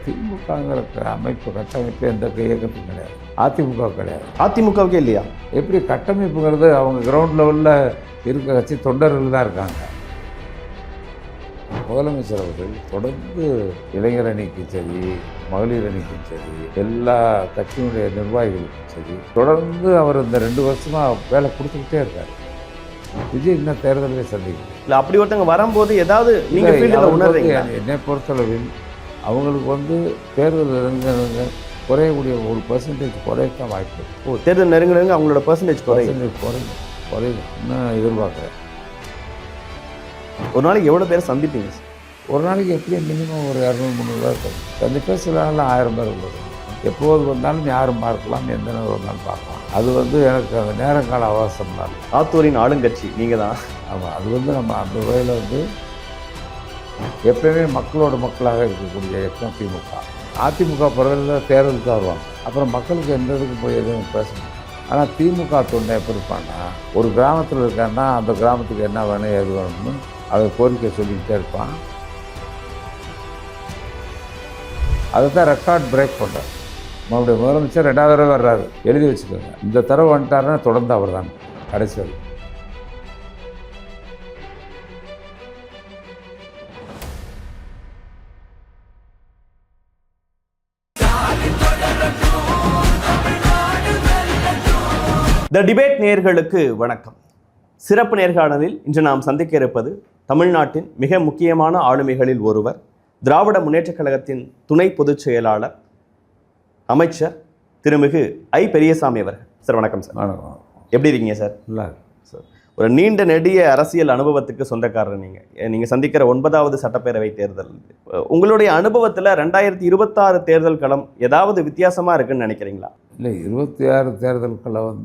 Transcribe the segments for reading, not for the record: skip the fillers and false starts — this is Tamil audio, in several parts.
திமுகங்கிற அமைப்பு கட்டமைப்பு எந்த இயக்கத்துக்கும் கிடையாது, அதிமுக கிடையாது. அதிமுகவுக்கே இல்லையா? எப்படி கட்டமைப்புங்கிறது அவங்க கிரவுண்ட் லெவலில் இருக்க கட்சி தொண்டர்கள் தான் இருக்காங்க. முதலமைச்சர் அவர்கள் தொடர்ந்து இளைஞர் அணிக்கும் சரி, மகளிர் அணிக்கும் சரி, எல்லா கட்சியினுடைய நிர்வாகிகளுக்கும் சரி தொடர்ந்து அவர் இந்த 2 வருஷமாக வேலை கொடுத்துக்கிட்டே இருக்கார். விஜய் இன்னும் தேர்தலே சந்திக்கல. இல்லை அப்படி ஒருத்தவங்க வரும்போது ஏதாவது நீங்கள் ஃபீல்டில் உணர்றீங்க? என்னை பொறுத்தளவில் அவங்களுக்கு தேர்தல் நெருங்க குறையக்கூடிய 1% குறையத்தான் வாய்ப்பு. தேர்தல் நெருங்க அவங்களோட பர்சன்டேஜ் குறையும் இன்னும் எதிர்பார்க்குறேன். ஒரு நாளைக்கு எவ்வளோ பேர் சந்திப்பீங்க? ஒரு நாளைக்கு எப்படியும் மினிமம் ஒரு 200-300 பேர் கண்டிப்பாக. சில நாளில் 1000 பேர் உள்ளது. எப்போது வந்தாலும் யாரும் பார்க்கலாம், எந்த நேரம் வந்தாலும் பார்க்கலாம். அது எனக்கு அந்த நேரங்கால அவகாசம் தான். ஆத்தூரின் ஆளுங்கட்சி நீங்கள் தான். ஆமாம், அது நம்ம அந்த வகையில் எப்பயுமே மக்களோட மக்களாக இருக்கக்கூடிய இயக்கம் திமுக. அதிமுக பிறகு தேர்தலுக்கு வருவாங்க, அப்புறம் மக்களுக்கு எந்த இதுக்கு போய் எதுவும் பேசணும். ஆனால் திமுக தொண்டை எப்படி இருப்பான்னா, ஒரு கிராமத்தில் இருக்கான்னா அந்த கிராமத்துக்கு என்ன வேணும் எது வேணும்னு அதை கோரிக்கை சொல்லிக்கிட்டே இருப்பான். அதை தான் ரெக்கார்ட் பிரேக் பண்ணுறார். நம்மளுடைய முதலமைச்சர் 2வது தடவை வர்றாரு, எழுதி வச்சுக்கோங்க. இந்த தடவை வந்துட்டாருன்னா தொடர்ந்து அவர் தான் கடைசி வரை. த டிபேட் நேயர்களுக்கு வணக்கம். சிறப்பு நேர்காணலில் இன்று நாம் சந்திக்க இருப்பது தமிழ்நாட்டின் மிக முக்கியமான ஆளுமைகளில் ஒருவர், திராவிட முன்னேற்றக் கழகத்தின் துணை பொதுச் செயலாளர், அமைச்சர் திருமிகு ஐ. பெரியசாமி அவர்கள். சார் வணக்கம். சார் வணக்கம். எப்படி இருக்கீங்க சார்? இல்லை சார், ஒரு நீண்ட நெடிய அரசியல் அனுபவத்துக்கு சொந்தக்காரர் நீங்கள் சந்திக்கிற 9வது சட்டப்பேரவை தேர்தல், உங்களுடைய அனுபவத்தில் 2026 தேர்தல் களம் ஏதாவது வித்தியாசமாக இருக்குன்னு நினைக்கிறீங்களா? இல்லை, 26 தேர்தல் களம்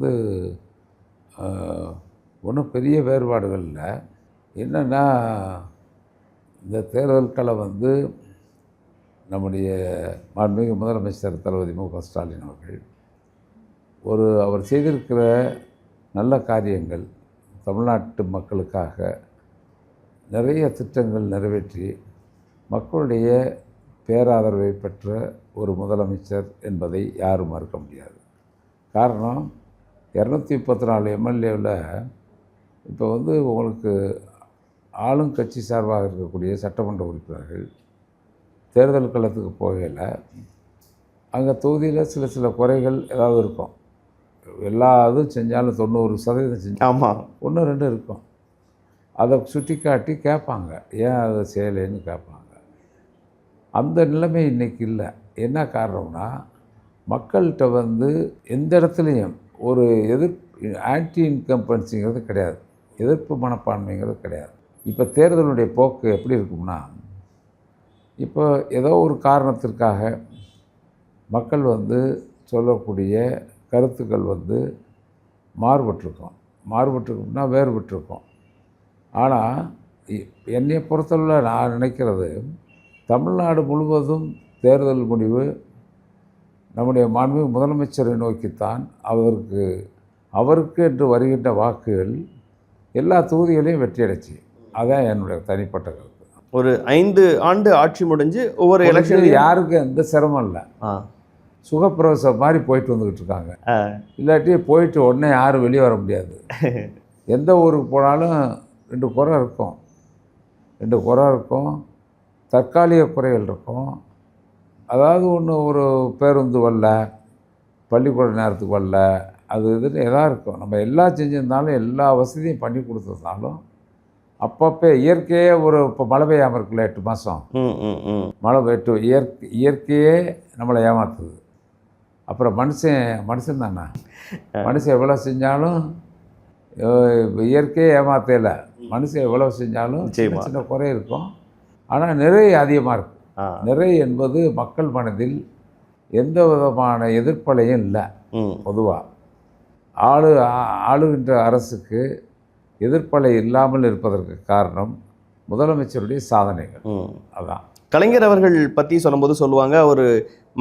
ஒன்றும் பெரிய வேறுபாடுகள் இல்லை. என்னென்னா, இந்த தேர்தல் களம் நம்முடைய மாண்புமிகு முதலமைச்சர் தளபதி மு.க. ஸ்டாலின் அவர்கள் அவர் செய்திருக்கிற நல்ல காரியங்கள், தமிழ்நாட்டு மக்களுக்காக நிறைய திட்டங்கள் நிறைவேற்றி மக்களுடைய பேராதரவை பெற்ற ஒரு முதலமைச்சர் என்பதை யாரும் மறுக்க முடியாது. காரணம், 234 எம்எல்ஏவில் இப்போ உங்களுக்கு ஆளுங்கட்சி சார்பாக இருக்கக்கூடிய சட்டமன்ற உறுப்பினர்கள் தேர்தல் களத்துக்கு போகையில் அங்கே தொகுதியில் சில குறைகள் ஏதாவது இருக்கும். எல்லா இதுவும் செஞ்சாலும் 90% செஞ்சு, ஆமாம், 1-2 இருக்கும். அதை சுட்டி காட்டி கேட்பாங்க, ஏன் அதை செய்யலைன்னு கேட்பாங்க. அந்த நிலைமை இன்றைக்கி இல்லை. என்ன காரணம்னா, மக்கள்கிட்ட எந்த இடத்துலையும் ஒரு ஆன்டி இன்கம்பன்சிங்கிறது கிடையாது, எதிர்ப்பு மனப்பான்மைங்கிறது கிடையாது. இப்போ தேர்தலுடைய போக்கு எப்படி இருக்கும்னா, இப்போ ஏதோ ஒரு காரணத்திற்காக மக்கள் சொல்லக்கூடிய கருத்துக்கள் மாறுபட்டிருக்கும்னா வேறுபட்டிருக்கும். ஆனால் என்னை பொறுத்தளவில் நான் நினைக்கிறது, தமிழ்நாடு முழுவதும் தேர்தல் முடிவு நம்முடைய மாண்புமிகு முதலமைச்சரை நோக்கித்தான். அவருக்கு என்று வருகின்ற வாக்குகள் எல்லா தொகுதிகளையும் வெற்றியடைச்சு. அதான் என்னுடைய தனிப்பட்ட கருத்து. ஒரு 5 ஆண்டு ஆட்சி முடிஞ்சு ஒவ்வொரு எலெக்ஷன் யாருக்கும் எந்த சிரமம் இல்லை. சுகப்பிரவேசம் மாதிரி போயிட்டு வந்துக்கிட்டு இருக்காங்க. இல்லாட்டி போயிட்டு உடனே யாரும் வெளியே வர முடியாது. எந்த ஊருக்கு போனாலும் 2 குறை இருக்கும், தற்காலிக குறைகள் இருக்கும். அதாவது ஒரு பேருந்து வரல, பள்ளிக்கூட நேரத்துக்கு வரல, அது எதாக இருக்கும். நம்ம எல்லாம் செஞ்சுருந்தாலும் எல்லா வசதியும் பண்ணி கொடுத்துருந்தாலும் அப்பப்போ இயற்கையே இப்போ மழை பெய்யாமல் இருக்குல்ல 8 மாதம் மழை பெய்ட்டு இயற்கையே நம்மளை ஏமாத்துது. அப்புறம் மனுஷன் தானே, மனுஷன் எவ்வளோ செஞ்சாலும் இயற்கையே ஏமாத்தல. மனுஷன் எவ்வளோ செஞ்சாலும் சின்ன குறை இருக்கும். ஆனால் நிறைய அதிகமாக இருக்கும். நிறை என்பது மக்கள் மனதில் எந்த விதமான எதிர்ப்பலையும் இல்லை. பொதுவாக ஆளுகின்ற அரசுக்கு எதிர்ப்பலை இல்லாமல் இருப்பதற்கு காரணம் முதலமைச்சருடைய சாதனைகள். அதான். கலைஞர் அவர்கள் பற்றி சொல்லும்போது சொல்லுவாங்க, ஒரு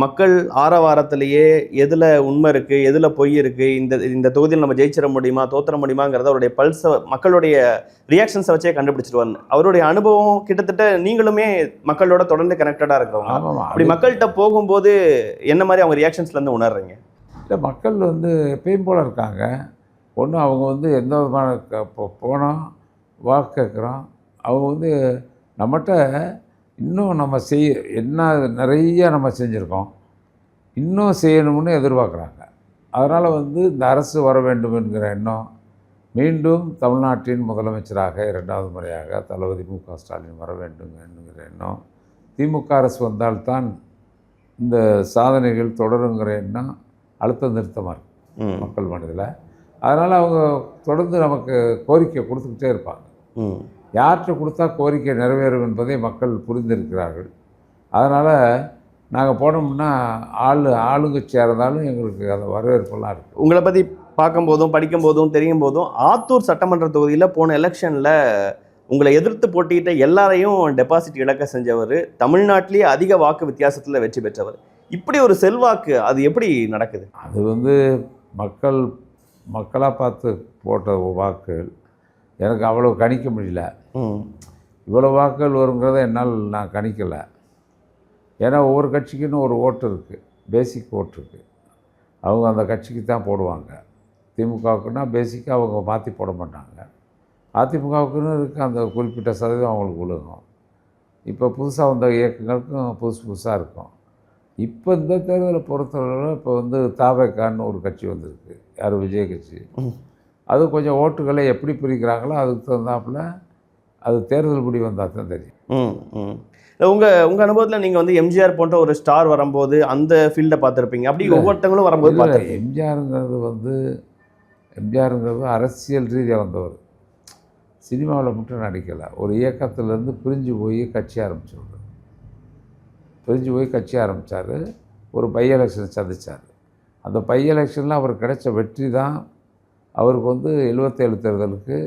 மக்கள் ஆரவாரத்திலேயே எதில் உண்மை இருக்குது, எதில் பொய் இருக்குது, இந்த தொகுதியில் நம்ம ஜெயிச்சிட முடியுமா, தோற்ற முடியுமாங்கிறத அவருடைய பல்ஸை, மக்களுடைய ரியாக்ஷன்ஸை வச்சே கண்டுபிடிச்சிருவாங்க. அவருடைய அனுபவம் கிட்டத்தட்ட நீங்களுமே மக்களோட தொடர்ந்து கனெக்டடாக இருக்கிறவங்க. அப்படி மக்கள்கிட்ட போகும்போது என்ன மாதிரி அவங்க ரியாக்ஷன்ஸ்லேருந்து உணர்றீங்க? இல்லை, மக்கள் எப்பயும் போல் இருக்காங்க. ஒன்று அவங்க எந்த விதமான போனோம் வாக்கு கேட்குறோம், அவங்க நம்மகிட்ட இன்னும் நம்ம என்ன நிறைய நம்ம செஞ்சுருக்கோம், இன்னும் செய்யணும்னு எதிர்பார்க்குறாங்க. அதனால் இந்த அரசு வர வேண்டும் என்கிற எண்ணம், மீண்டும் தமிழ்நாட்டின் முதலமைச்சராக 2வது முறையாக தளபதி மு.க. ஸ்டாலின் வர வேண்டும் என்கிற எண்ணம், திமுக அரசு வந்தால்தான் இந்த சாதனைகள் தொடருங்கிற எண்ணம் அழுத்த நிறுத்தமாக இருக்குது மக்கள் மனதில். அதனால் அவங்க தொடர்ந்து நமக்கு கோரிக்கை கொடுத்துக்கிட்டே இருப்பாங்க. யார்கிட்ட கொடுத்தா கோரிக்கை நிறைவேறும் என்பதை மக்கள் புரிந்திருக்கிறார்கள். அதனால் நாங்கள் போனோம்னா ஆளுங்கட்சியாக இருந்தாலும் எங்களுக்கு அந்த வரவேற்பெல்லாம் இருக்குது. உங்களை பற்றி பார்க்கும்போதும் படிக்கும்போதும் தெரியும் போதும் ஆத்தூர் சட்டமன்ற தொகுதியில் போன எலெக்ஷனில் உங்களை எதிர்த்து போட்டியிட்ட எல்லாரையும் டெபாசிட் இழக்க செஞ்சவர், தமிழ்நாட்டிலேயே அதிக வாக்கு வித்தியாசத்தில் வெற்றி பெற்றவர். இப்படி ஒரு செல்வாக்கு அது எப்படி நடக்குது? அது மக்களாக பார்த்து போட்ட வாக்குகள் எனக்கு அவ்வளோ கணிக்க முடியல. இவ்வளோ வாக்குகள் வருங்கிறத என்னால் நான் கணிக்கலை. ஏன்னா ஒவ்வொரு கட்சிக்குன்னு ஒரு ஓட்டு இருக்குது, பேசிக் ஓட்டு இருக்குது. அவங்க அந்த கட்சிக்கு தான் போடுவாங்க. திமுகவுக்குன்னா பேசிக்காக அவங்க மாற்றி போட மாட்டாங்க. அதிமுகவுக்குன்னு இருக்குது அந்த குறிப்பிட்ட சதவீதம் அவங்களுக்கு விழுகும். இப்போ புதுசாக வந்த இயக்கங்களுக்கும் புதுசாக இருக்கும். இப்போ இந்த தேர்தலை பொறுத்தவரை இப்போ தாவேக்கான்னு ஒரு கட்சி வந்திருக்கு, யார் விஜய் கட்சி. அது கொஞ்சம் ஓட்டுகளை எப்படி பிரிக்கிறாங்களோ அதுக்கு தகுந்தாப்புல அது தேர்தல் முடி வந்தால் தான் தெரியும். உங்கள் அனுபவத்தில் நீங்கள் எம்ஜிஆர் போன்ற ஒரு ஸ்டார் வரும்போது அந்த ஃபீல்டை பார்த்துருப்பீங்க. அப்படி ஒவ்வொருத்தங்களும் வரும்போது பார்த்தேன். எம்ஜிஆருங்கிறது அரசியல் ரீதியாக வந்தவர், சினிமாவில் மட்டும் நடிக்கலை. ஒரு இயக்கத்திலேருந்து பிரிஞ்சு போய் கட்சி ஆரம்பித்தார். ஒரு பை எலெக்ஷன் சந்தித்தார். அந்த பை எலெக்ஷனில் அவர் கிடைச்ச வெற்றி தான் அவருக்கு 77 தேர்தலுக்கு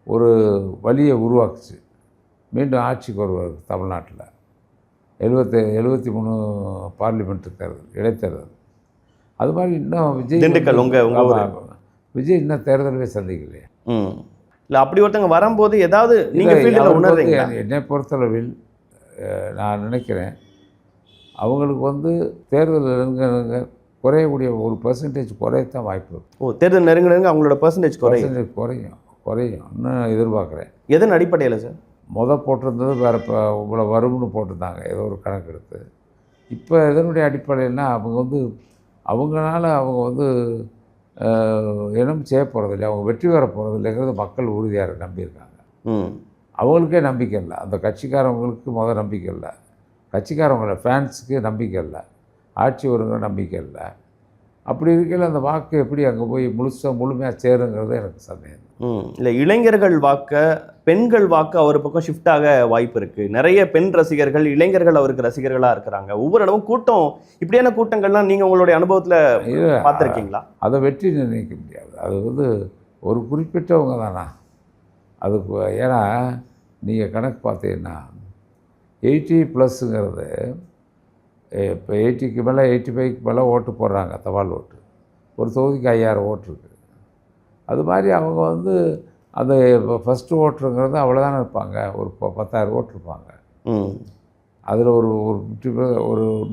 ஒரு வழியை உருவாக்குச்சு. மீண்டும் ஆட்சிக்கு வருவார் தமிழ்நாட்டில். 73 பார்லிமெண்ட்டு தேர்தல், இடைத்தேர்தல். அது மாதிரி இன்னும் விஜய் இன்னும் தேர்தலே சந்திக்கலையே. இல்லை, அப்படி ஒருத்தங்க வரும்போது ஏதாவது நீங்கள் ஃபீல்டில் உணர்றீங்க? என்னை பொறுத்தளவில் நான் நினைக்கிறேன் அவங்களுக்கு தேர்தல் குறையக்கூடிய ஒரு பெர்சன்டேஜ் குறையத்தான் வாய்ப்பு இருக்குது. தேர்தல் நெருங்க அவங்களோட பெர்சன்டேஜ் குறையும் இன்னும் எதிர்பார்க்குறேன். எதன் அடிப்படையில் சார்? போட்டிருந்தது வேறு, இப்போ இவ்வளோ வரும்னு போட்டிருந்தாங்க ஏதோ ஒரு கணக்கு எடுத்து. இப்போ இதனுடைய அடிப்படையில்னா அவங்களால அவங்க இனம் செய்ய போகிறதில்லை, அவங்க வெற்றி பெற போகிறதில்லைங்கிறது மக்கள் உறுதியாக நம்பியிருக்காங்க. அவங்களுக்கே நம்பிக்கை இல்லை, அந்த கட்சிக்காரவங்களுக்கு நம்பிக்கை இல்லை, கட்சிக்காரவங்கள ஃபேன்ஸுக்கு நம்பிக்கை இல்லை, ஆட்சி வருங்கிற நம்பிக்கை இல்லை. அப்படி இருக்கையில் அந்த வாக்கு எப்படி அங்கே போய் முழுமையாக சேருங்கிறது எனக்கு சந்தேகம். இல்லை, இளைஞர்கள் வாக்க, பெண்கள் வாக்கு அவர் பக்கம் ஷிஃப்ட் ஆக வாய்ப்பு இருக்குது. நிறைய பெண் ரசிகர்கள், இளைஞர்கள் அவருக்கு ரசிகர்களாக இருக்கிறாங்க. ஒவ்வொரு இடமும் கூட்டம், இப்படியான கூட்டங்கள்லாம் நீங்கள் உங்களுடைய அனுபவத்தில் பார்த்துருக்கீங்களா? அதை வெற்றி நிர்ணயிக்க முடியாது. அது ஒரு குறிப்பிட்டவங்க தானா அதுக்கு. ஏன்னா நீங்கள் கணக்கு பார்த்தீங்கன்னா 80+ங்கிறது இப்போ 80க்கு மேலே 85க்கு மேலே ஓட்டு போடுறாங்க, தபால் ஓட்டு. ஒரு தொகுதிக்கு 5000 ஓட்டு இருக்குது. அது மாதிரி அவங்க அந்த ஃபஸ்ட்டு ஓட்டுங்கிறது அவ்வளோதானே இருப்பாங்க. ஒரு 10,000 ஓட்டு இருப்பாங்க. அதில் ஒரு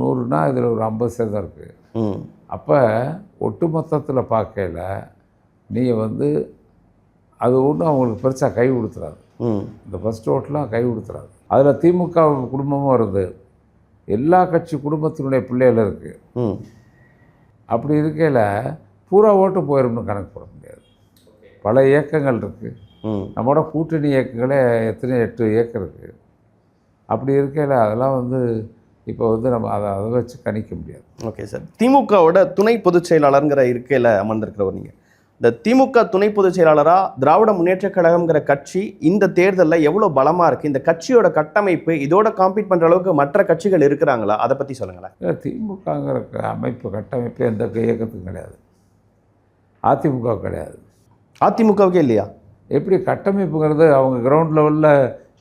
100னா இதில் ஒரு 50% இருக்குது. அப்போ ஒட்டு மொத்தத்தில் பார்க்கையில் நீங்கள் அது ஒன்றும் அவங்களுக்கு பெருசாக கை கொடுத்துறாது. இந்த ஃபஸ்ட் ஓட்டெலாம் கை கொடுத்துறாது. அதில் திமுக குடும்பமும் வருது, எல்லா கட்சி குடும்பத்தினுடைய பிள்ளைகள் இருக்குது. அப்படி இருக்கையில் பூரா ஓட்டு போயிடும்னு கணக்கு போட முடியாது. பல இயக்கங்கள் இருக்குது. நம்மளோட கூட்டணி இயக்கங்களே 8 இயக்கம் இருக்குது. அப்படி இருக்கையில் அதெல்லாம் இப்போ நம்ம அதை வச்சு கணிக்க முடியாது. ஓகே சார், திமுகவோட துணை பொதுச் செயலாளருங்கிற இருக்கையில் அமர்ந்திருக்கிறவர் நீங்கள். இந்த திமுக துணை பொதுச் செயலாளராக திராவிட முன்னேற்றக் கழகம்ங்கிற கட்சி இந்த தேர்தலில் எவ்வளோ பலமாக இருக்குது? இந்த கட்சியோட கட்டமைப்பு இதோட காம்பீட் பண்ணுற அளவுக்கு மற்ற கட்சிகள் இருக்கிறாங்களா? அதை பற்றி சொல்லுங்களேன். திமுகங்கிற கட்டமைப்பு எந்த இயக்கத்துக்கும் கிடையாது, அதிமுக கிடையாது. அதிமுகவுக்கே இல்லையா? எப்படி கட்டமைப்புங்கிறது அவங்க கிரவுண்ட் லெவலில்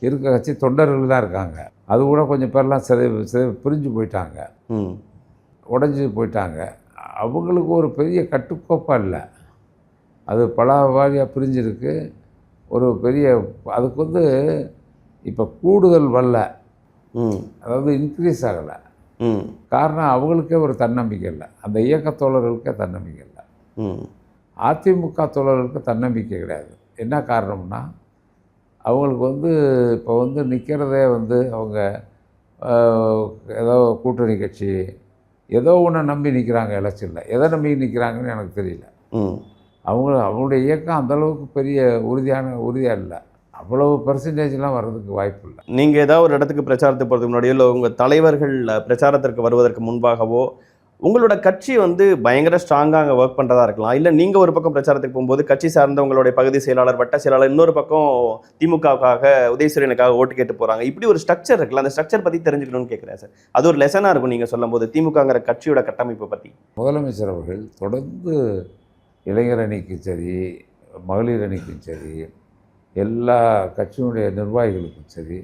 இருக்க கட்சி தொண்டர்கள் தான் இருக்காங்க. அது கூட கொஞ்சம் பேர்லாம் பிரிஞ்சு போயிட்டாங்க. உடைஞ்சு போயிட்டாங்க. அவங்களுக்கு ஒரு பெரிய கட்டுக்கோப்பாக இல்லை, அது பல வாரியாக பிரிஞ்சிருக்கு. ஒரு பெரிய அதுக்கு வந்து இப்போ கூடுதல் வரல, அதாவது இன்க்ரீஸ் ஆகலை. காரணம் அவங்களுக்கே ஒரு தன்னம்பிக்கை இல்லை, அந்த இயக்க தோழர்களுக்கே தன்னம்பிக்கை இல்லை. அதிமுக தோழர்களுக்கு தன்னம்பிக்கை கிடையாது. என்ன காரணம்னா அவங்களுக்கு வந்து இப்போ வந்து நிற்கிறதே வந்து அவங்க ஏதோ கூட்டணி கட்சி ஏதோ ஒன்று நம்பி நிற்கிறாங்க. எலெக்ஷனில் எதை நம்பி நிற்கிறாங்கன்னு எனக்கு தெரியல. அவங்களுடைய இயக்கம் அந்தளவுக்கு பெரிய உறுதியாக இல்லை. அவ்வளவு பெர்சன்டேஜ்லாம் வர்றதுக்கு வாய்ப்பு இல்லை. நீங்கள் ஏதாவது ஒரு இடத்துக்கு பிரச்சாரத்துக்கு போகிறதுக்கு முன்னாடியோ இல்லை உங்கள் தலைவர்கள் பிரச்சாரத்திற்கு வருவதற்கு முன்பாகவோ உங்களோட கட்சி வந்து பயங்கர ஸ்ட்ராங்காக அங்கே ஒர்க் பண்ணுறதா இருக்கலாம். இல்லை நீங்கள் ஒரு பக்கம் பிரச்சாரத்துக்கு போகும்போது கட்சி சார்ந்த உங்களுடைய பகுதி செயலாளர், வட்ட செயலாளர், இன்னொரு பக்கம் திமுகவுக்காக உதயசூரியனுக்காக ஓட்டு கேட்டு போகிறாங்க. இப்படி ஒரு ஸ்ட்ரக்சர் இருக்குல்ல, அந்த ஸ்ட்ரக்சர் பற்றி தெரிஞ்சுக்கணும்னு கேட்குறேன் சார். அது ஒரு லெசனாக இருக்கும் நீங்கள் சொல்லும் போது திமுகங்கிற கட்சியோட கட்டமைப்பை பற்றி. முதலமைச்சர் அவர்கள் தொடர்ந்து இளைஞர் அணிக்கும் சரி, மகளிர் அணிக்கும் சரி, எல்லா கட்சியினுடைய நிர்வாகிகளுக்கும் சரி,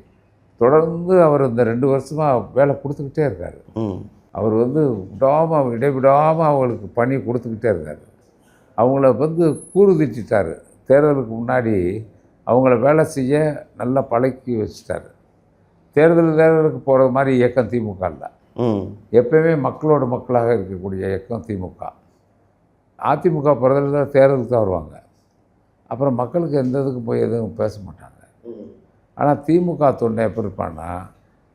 தொடர்ந்து அவர் இந்த 2 வருஷமாக வேலை கொடுத்துக்கிட்டே இருக்கார். அவர் வந்து இடைவிடாமல் அவங்களுக்கு பணி கொடுத்துக்கிட்டே இருக்கார். அவங்கள வந்து கூறுதிட்டார். தேர்தலுக்கு முன்னாடி அவங்கள வேலை செய்ய நல்லா பழக்கி வச்சுட்டார். தேர்தலுக்கு போகிறது மாதிரி இயக்கம் திமுக இல்லை. எப்பயுமே மக்களோட மக்களாக இருக்கக்கூடிய இயக்கம் திமுக. அதிமுக பிறகு தான் தேர்தலுக்கு தான் வருவாங்க. அப்புறம் மக்களுக்கு எந்த இதுக்கு போய் எதுவும் பேச மாட்டாங்க. ஆனால் திமுக தொண்டை எப்படி இருப்பான்னா,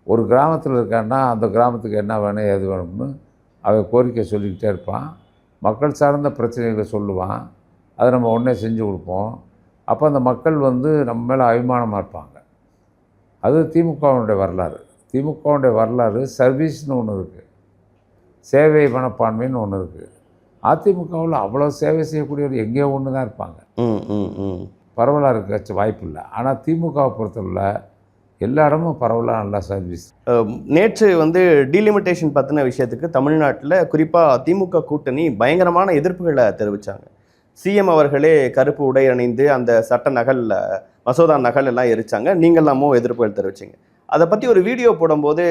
ஒரு கிராமத்தில் இருக்கான்னா அந்த கிராமத்துக்கு என்ன வேணும் எது வேணும்னு அவன் கோரிக்கை சொல்லிக்கிட்டே இருப்பான். மக்கள் சார்ந்த பிரச்சனைகளை சொல்லுவான். அதை நம்ம உடனே செஞ்சு கொடுப்போம். அப்போ அந்த மக்கள் வந்து நம்ம மேலே அபிமானமாக இருப்பாங்க. அது திமுகவுடைய வரலாறு. திமுகவுடைய வரலாறு சர்வீஸ்னு ஒன்று இருக்குது, சேவை மனப்பான்மைன்னு ஒன்று இருக்குது. அதிமுகவில் அவ்வளோ சேவை செய்யக்கூடியவர் எங்கேயோ ஒன்று தான் இருப்பாங்க. பரவலாக இருக்க வாய்ப்பு இல்லை. ஆனால் திமுகவை பொறுத்தவரை எல்லா இடமும் பரவலாக நல்லா சர்வீஸ். நேற்று வந்து டீலிமிட்டேஷன் பற்றின விஷயத்துக்கு தமிழ்நாட்டில் குறிப்பாக திமுக கூட்டணி பயங்கரமான எதிர்ப்புகளை தெரிவித்தாங்க. சிஎம் அவர்களே கருப்பு உடை அணிந்து அந்த சட்ட நகல், மசோதா நகல் எல்லாம் எரிச்சாங்க. நீங்களாமோ எதிர்ப்புகள் தெரிவிச்சிங்க. அதை பற்றி ஒரு வீடியோ போடும்போது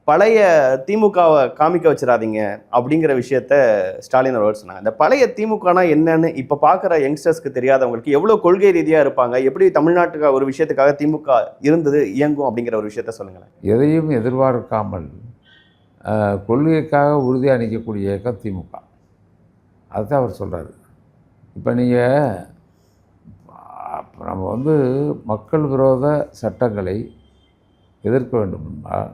பழைய திமுகவை காமிக்க வச்சிடாதீங்க அப்படிங்கிற விஷயத்த ஸ்டாலின் அவர்கள் சொன்னாங்க. இந்த பழைய திமுகனா என்னன்னு இப்போ பார்க்குற யங்ஸ்டர்ஸ்க்கு தெரியாதவங்களுக்கு எவ்வளோ கொள்கை ரீதியாக இருப்பாங்க, எப்படி தமிழ்நாட்டுக்கு ஒரு விஷயத்துக்காக திமுக இருந்தது இயங்கும் அப்படிங்கிற ஒரு விஷயத்த சொல்லுங்களேன். எதையும் எதிர்பார்க்காமல் கொள்கைக்காக உறுதியாக நிற்கக்கூடிய இயக்கம் திமுக. அதுதான் அவர் சொல்கிறார். இப்போ நீங்கள் நம்ம வந்து மக்கள் விரோத சட்டங்களை எதிர்க்க வேண்டும் என்றால்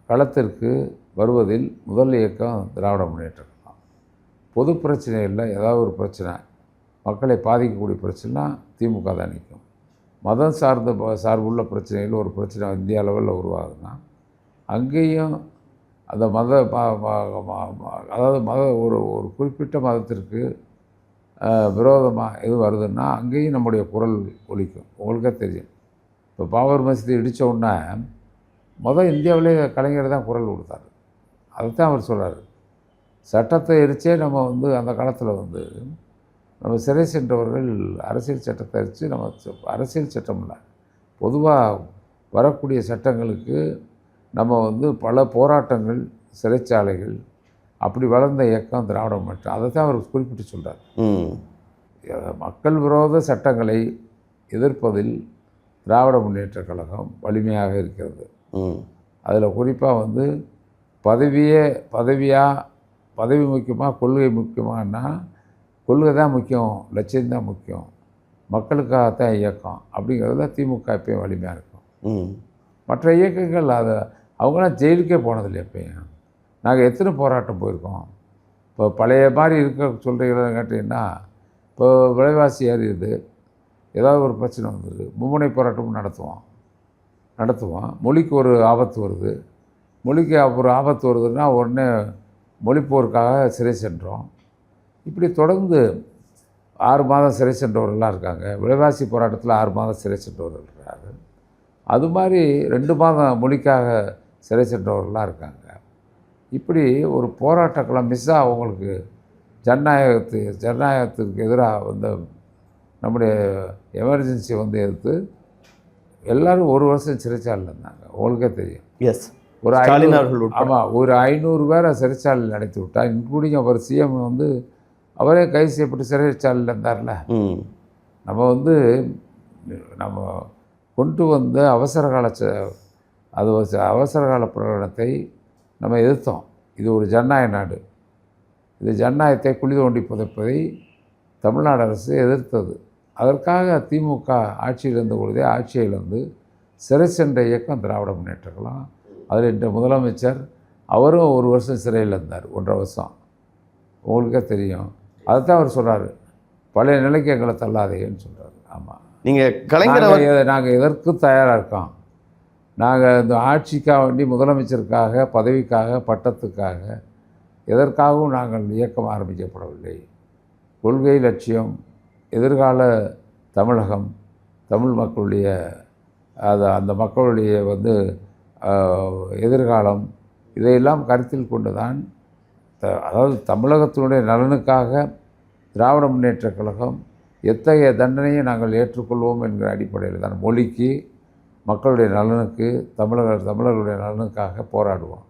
களத்திற்கு வருவதில் முதல் இயக்கம் திராவிட முன்னேற்ற கழகம். பொது பிரச்சனையில் ஏதாவது ஒரு பிரச்சனை, மக்களை பாதிக்கக்கூடிய பிரச்சனைனா திமுக தான் நிற்கும். மதம் சார்புள்ள பிரச்சனைகள் ஒரு பிரச்சனை இந்திய அளவில் உருவாகுதுன்னா அங்கேயும் அந்த அதாவது ஒரு குறிப்பிட்ட மதத்திற்கு விரோதமாக எது வருதுன்னா அங்கேயும் நம்முடைய குரல் ஒலிக்கும். உங்களுக்கே தெரியும், இப்போ பாபர் மசூதி இடித்த உடனே இந்தியாவிலே கலைஞர் தான் குரல் கொடுத்தாரு. அதுதான் அவர் சொல்கிறார். சட்டத்தை எரிச்சே நம்ம வந்து அந்த காலத்தில் வந்து நம்ம சிறை சென்றவர்கள் அரசியல் சட்டத்தை எரித்து நம்ம அரசியல் சட்டம் இல்லை, பொதுவாக வரக்கூடிய சட்டங்களுக்கு நம்ம வந்து பல போராட்டங்கள், சிறைச்சாலைகள், அப்படி வளர்ந்த இயக்கம் திராவிட முன்னேற்றம். அதை தான் அவர் குறிப்பிட்டு சொல்கிறார். மக்கள் விரோத சட்டங்களை எதிர்ப்பதில் திராவிட முன்னேற்ற கழகம் வலிமையாக இருக்கிறது. அதில் குறிப்பாக வந்து பதவி முக்கியமாக கொள்கை முக்கியமானா கொள்கை தான் முக்கியம், லட்சியம்தான் முக்கியம், மக்களுக்காகத்தான் இயக்கம் அப்படிங்கிறதுல திமுக எப்பயும் வலிமையாக இருக்கும். மற்ற இயக்கங்கள் அதை அவங்களாம் ஜெயிலுக்கே போனதில்லை. எப்பயும் நாங்கள் எத்தனை போராட்டம் போயிருக்கோம். இப்போ பழைய மாதிரி இருக்க சொல்கிறீங்களான்னு கேட்டிங்கன்னா, இப்போ விலைவாசி ஏறிடுது, ஏதாவது ஒரு பிரச்சனை வந்துடுது, மும்முனை போராட்டமும் நடத்துவோம். மொழிக்கு ஒரு ஆபத்து வருது, மொழிக்கு ஒரு ஆபத்து வருதுன்னா உடனே மொழிப்போருக்காக சிறை சென்றோம். இப்படி தொடர்ந்து 6 மாதம் சிறை சென்றவர்கள்லாம் இருக்காங்க. விலைவாசி போராட்டத்தில் 6 மாதம் சிறை சென்றவர்கள் இருக்காங்க. அது மாதிரி 2 மாதம் மொழிக்காக சிறை சென்றவர்கள்லாம் இருக்காங்க. இப்படி ஒரு போராட்டக்கெல்லாம் மிஸ்ஸாக அவங்களுக்கு ஜனநாயகத்திற்கு எதிராக வந்து நம்முடைய எமர்ஜென்சி வந்து எதிர்த்து எல்லோரும் 1 வருஷம் சிறைச்சாலையில் இருந்தாங்க. உங்களுக்கே தெரியும். எஸ், ஒரு ஸ்டாலின் அவர்கள் உட்பட. ஆமாம், ஒரு 500 பேரை சிறைச்சாலையில் அடைத்து விட்டார். இன்க்ளூடிங் அவர் சிஎம் வந்து அவரே கைது செய்யப்பட்டு சிறைச்சாலையில் இருந்தார்ல. ம். நம்ம வந்து நம்ம கொண்டு வந்த அவசர கால பிரகடனத்தை நம்ம எதிர்த்தோம். இது ஒரு ஜனநாயக நாடு. இது ஜனநாயகத்தை குழி தோண்டி புதைப்பதை தமிழ்நாடு அரசு எதிர்த்தது. அதற்காக திமுக ஆட்சியில் இருந்த பொழுதே ஆட்சியிலிருந்து சிறை சென்ற இயக்கம் திராவிட முன்னேற்ற கழகம். அதில் இன்ற முதலமைச்சர் அவரும் 1 வருஷம் சிறையில் இருந்தார், 1.5 வருஷம். உங்களுக்கே தெரியும். அதைத்தான் அவர் சொல்கிறாரு, பழைய நிலைக்கு எங்களை தள்ளாதேன்னு சொல்கிறாரு. ஆமாம், நீங்கள் கலைஞர் நாங்கள் எதற்கும் தயாராக இருக்கோம். நாங்கள் இந்த ஆட்சிக்காக வேண்டி, முதலமைச்சருக்காக, பதவிக்காக, பட்டத்துக்காக எதற்காகவும் நாங்கள் இயக்கம் ஆரம்பிக்கப்படவில்லை. கொள்கை, லட்சியம், எதிர்கால தமிழகம், தமிழ் மக்களுடைய அந்த மக்களுடைய எதிர்காலம், இதையெல்லாம் கருத்தில் கொண்டு தான் அதாவது தமிழகத்தினுடைய நலனுக்காக திராவிட முன்னேற்ற கழகம் எத்தகைய தண்டனையை நாங்கள் ஏற்றுக்கொள்வோம் என்கிற அடிப்படையில் தான் மொழிக்கு, மக்களுடைய நலனுக்கு, தமிழர்களுடைய நலனுக்காக போராடுவோம்.